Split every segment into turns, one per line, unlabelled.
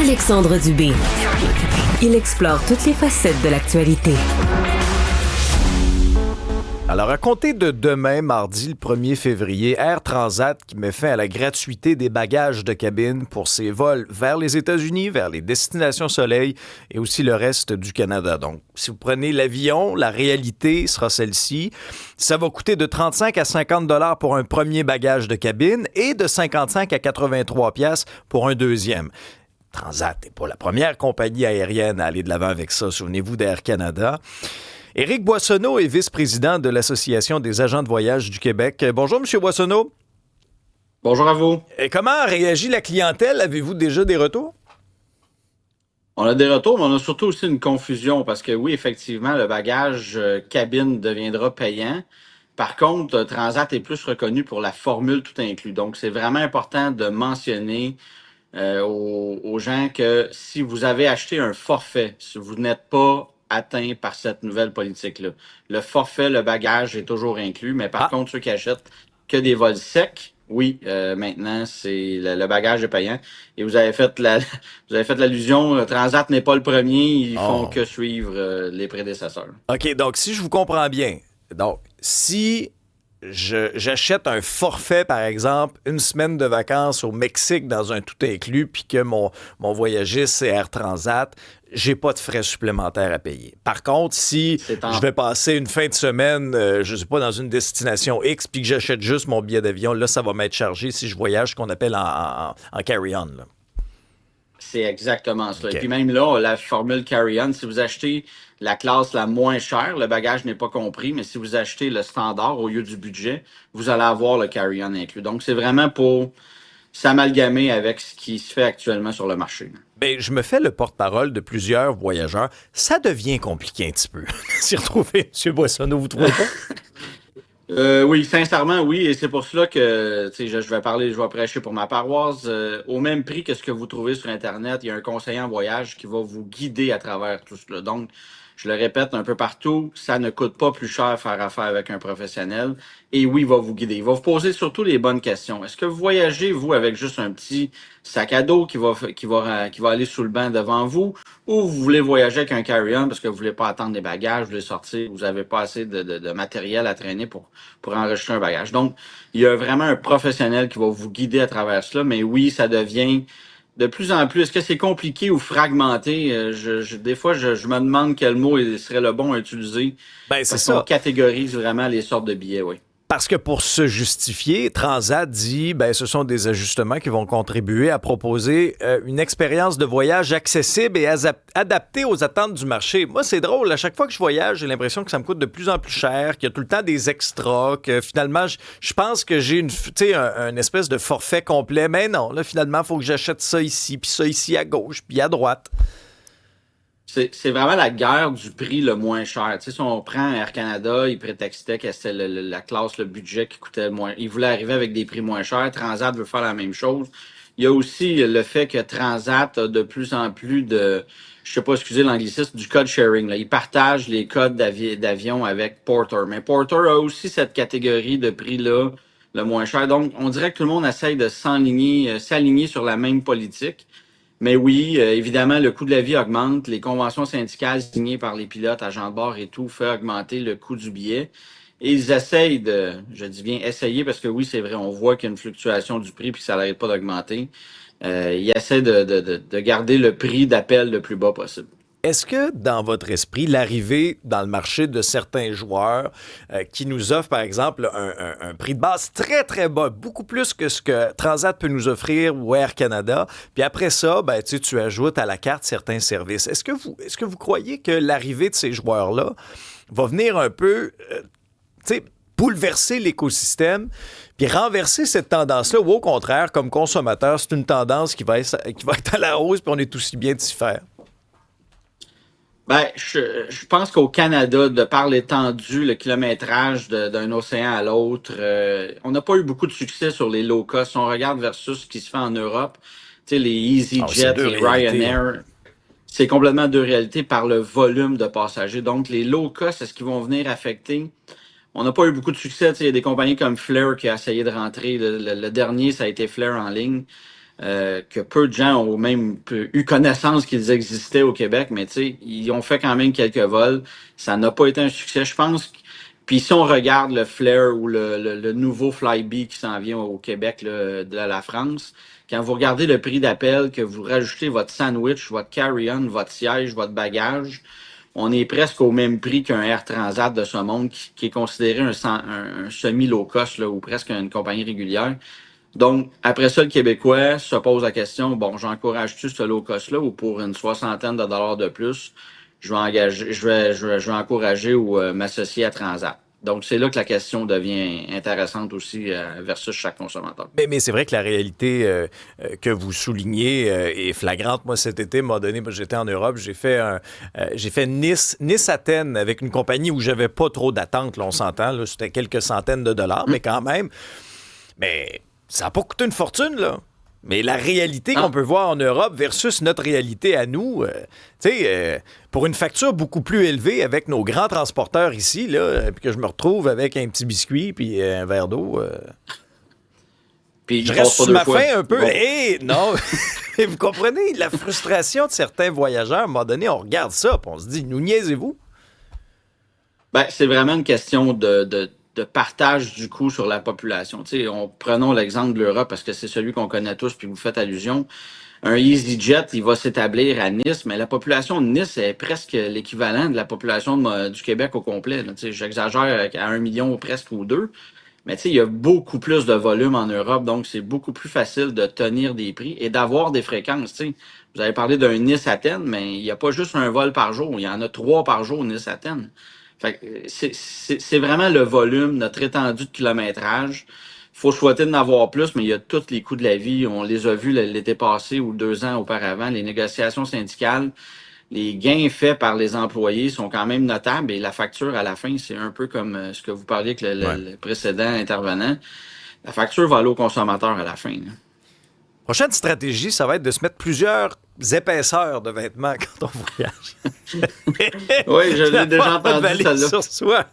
Alexandre Dubé. Il explore toutes les facettes de l'actualité.
Alors, à compter de demain, mardi, le 1er février, Air Transat qui met fin à la gratuité des bagages de cabine pour ses vols vers les États-Unis, vers les destinations soleil et aussi le reste du Canada. Donc, si vous prenez l'avion, la réalité sera celle-ci. Ça va coûter de 35 à 50 $ pour un premier bagage de cabine et de 55 à 83 $ pour un deuxième. Transat n'est pas la première compagnie aérienne à aller de l'avant avec ça. Souvenez-vous d'Air Canada. Éric Boissonneau est vice-président de l'Association des agents de voyage du Québec. Bonjour, M. Boissonneau.
Bonjour à vous.
Et comment a réagi la clientèle? Avez-vous déjà des retours?
On a des retours, mais on a surtout aussi une confusion parce que oui, effectivement, le bagage cabine deviendra payant. Par contre, Transat est plus reconnu pour la formule tout inclus. Donc, c'est vraiment important de mentionner aux gens que si vous avez acheté un forfait, si vous n'êtes pas atteint par cette nouvelle politique-là, le forfait, le bagage est toujours inclus, mais par contre, ceux qui achètent que des vols secs, oui, maintenant, c'est le bagage est payant. Et vous avez fait l'allusion, Transat n'est pas le premier, ils font que suivre les prédécesseurs.
OK, donc si je vous comprends bien, donc si j'achète un forfait, par exemple, une semaine de vacances au Mexique dans un tout inclus, puis que mon voyagiste, c'est Air Transat, j'ai pas de frais supplémentaires à payer. Par contre, si je vais passer une fin de semaine, je sais pas, dans une destination X, puis que j'achète juste mon billet d'avion, là, ça va m'être chargé si je voyage, ce qu'on appelle en carry-on, là.
C'est exactement ça.
Okay.
Et puis même là, la formule carry-on, si vous achetez la classe la moins chère, le bagage n'est pas compris, mais si vous achetez le standard au lieu du budget, vous allez avoir le carry-on inclus. Donc, c'est vraiment pour s'amalgamer avec ce qui se fait actuellement sur le marché.
Bien, je me fais le porte-parole de plusieurs voyageurs. Ça devient compliqué un petit peu. S'y retrouver, M. Boissonneau, vous trouvez pas?
Oui, sincèrement, oui. Et c'est pour cela que je vais prêcher pour ma paroisse. Au même prix que ce que vous trouvez sur Internet, il y a un conseiller en voyage qui va vous guider à travers tout cela. Donc, je le répète un peu partout, ça ne coûte pas plus cher faire affaire avec un professionnel. Et oui, il va vous guider. Il va vous poser surtout les bonnes questions. Est-ce que vous voyagez, vous, avec juste un petit sac à dos qui va aller sous le banc devant vous, ou vous voulez voyager avec un carry-on parce que vous voulez pas attendre des bagages, vous voulez sortir, vous avez pas assez de matériel à traîner pour enregistrer un bagage. Donc, il y a vraiment un professionnel qui va vous guider à travers cela. Mais oui, ça devient de plus en plus, est-ce que c'est compliqué ou fragmenté? Des fois, je me demande quel mot serait le bon à utiliser.
Ben, c'est
parce
ça.
qu'on catégorise vraiment les sortes de billets, oui.
Parce que pour se justifier, Transat dit ben ce sont des ajustements qui vont contribuer à proposer une expérience de voyage accessible et adaptée aux attentes du marché. Moi, c'est drôle. À chaque fois que je voyage, j'ai l'impression que ça me coûte de plus en plus cher, qu'il y a tout le temps des extras, que finalement, je pense que j'ai une espèce de forfait complet. Mais non, là, finalement, il faut que j'achète ça ici, puis ça ici à gauche, puis à droite.
C'est vraiment la guerre du prix le moins cher. Tu sais, si on prend Air Canada, ils prétextaient que c'était la classe, le budget qui coûtait le moins. Ils voulaient arriver avec des prix moins chers. Transat veut faire la même chose. Il y a aussi le fait que Transat a de plus en plus je sais pas, excusez l'anglicisme, du code sharing. Là. Ils partagent les codes d'avion avec Porter. Mais Porter a aussi cette catégorie de prix-là, le moins cher. Donc, on dirait que tout le monde essaye de s'aligner sur la même politique. Mais oui, évidemment, le coût de la vie augmente. Les conventions syndicales signées par les pilotes, agents de bord et tout, fait augmenter le coût du billet. Et ils essayent je dis bien essayer, parce que oui, c'est vrai, on voit qu'il y a une fluctuation du prix puis ça n'arrête pas d'augmenter. Ils essaient de garder le prix d'appel le plus bas possible.
Est-ce que, dans votre esprit, l'arrivée dans le marché de certains joueurs qui nous offrent, par exemple, un prix de base très, très bas, beaucoup plus que ce que Transat peut nous offrir ou Air Canada, puis après ça, ben, tu ajoutes à la carte certains services. Est-ce que vous croyez que l'arrivée de ces joueurs-là va venir un peu, bouleverser l'écosystème, puis renverser cette tendance-là, ou au contraire, comme consommateur, c'est une tendance qui va être à la hausse, puis on est aussi bien de s'y faire?
Ben, je pense qu'au Canada, de par l'étendue, le kilométrage d'un océan à l'autre, on n'a pas eu beaucoup de succès sur les low cost. Si on regarde versus ce qui se fait en Europe, tu sais, les EasyJet, les Ryanair, c'est complètement deux réalités par le volume de passagers. Donc, les low cost, est-ce qu'ils vont venir affecter? On n'a pas eu beaucoup de succès. Tu sais, il y a des compagnies comme Flair qui a essayé de rentrer. Le dernier, ça a été Flair en ligne. que peu de gens ont même eu connaissance qu'ils existaient au Québec, mais tu sais, ils ont fait quand même quelques vols. Ça n'a pas été un succès, je pense. Puis si on regarde le Flair ou le nouveau Flybe qui s'en vient au Québec là, de la France, quand vous regardez le prix d'appel, que vous rajoutez votre sandwich, votre carry-on, votre siège, votre bagage, on est presque au même prix qu'un Air Transat de ce monde qui est considéré un semi-low cost là, ou presque une compagnie régulière. Donc, après ça, le Québécois se pose la question, bon, j'encourage-tu ce low cost-là ou pour une soixantaine de dollars de plus, je vais encourager ou m'associer à Transat. Donc, c'est là que la question devient intéressante aussi versus chaque consommateur.
Mais c'est vrai que la réalité que vous soulignez est flagrante. Moi, cet été, m'a donné, j'étais en Europe, j'ai fait Nice-Athènes avec une compagnie où j'avais pas trop d'attentes, là, on s'entend, là, c'était quelques centaines de dollars, mais quand même. Mais ça n'a pas coûté une fortune, là. Mais la réalité qu'on peut voir en Europe versus notre réalité à nous, tu sais, pour une facture beaucoup plus élevée avec nos grands transporteurs ici, là, puis que je me retrouve avec un petit biscuit puis un verre d'eau,
puis
je reste sur ma faim un peu.
Bon.
Non, vous comprenez la frustration de certains voyageurs. À un moment donné, on regarde ça puis on se dit, nous niaisez-vous?
Ben, c'est vraiment une question de partage du coût sur la population. Tu sais, prenons l'exemple de l'Europe parce que c'est celui qu'on connaît tous puis vous faites allusion. Un EasyJet, il va s'établir à Nice, mais la population de Nice est presque l'équivalent de la population du Québec au complet. Là. Tu sais, j'exagère à 1 million presque ou 2. Mais tu sais, il y a beaucoup plus de volume en Europe, donc c'est beaucoup plus facile de tenir des prix et d'avoir des fréquences. Tu sais. Vous avez parlé d'un Nice-Athènes, mais il n'y a pas juste un vol par jour, il y en a 3 par jour Nice-Athènes. Fait que c'est vraiment le volume, notre étendue de kilométrage. Il faut souhaiter d'en avoir plus, mais il y a tous les coûts de la vie. On les a vus l'été passé ou 2 ans auparavant. Les négociations syndicales, les gains faits par les employés sont quand même notables et la facture à la fin, c'est un peu comme ce que vous parliez avec le précédent intervenant. La facture va aller au consommateur à la fin. Là.
Prochaine stratégie, ça va être de se mettre plusieurs épaisseurs de vêtements quand on voyage.
Oui, je l'ai déjà entendu, celle-là.
Sur soi.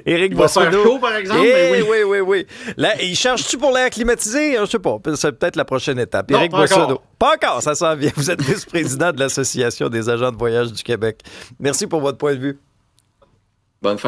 Éric
Il va faire
Boissonneau.
chaud, par exemple, mais oui.
Oui. Là, il charge-tu pour l'air climatisé? Je sais pas. C'est peut-être la prochaine étape.
Non,
Éric
pas
Boissonneau.
encore.
Pas encore, ça s'en vient. Vous êtes vice-président de l'Association des agents de voyage du Québec. Merci pour votre point de vue.
Bonne fin.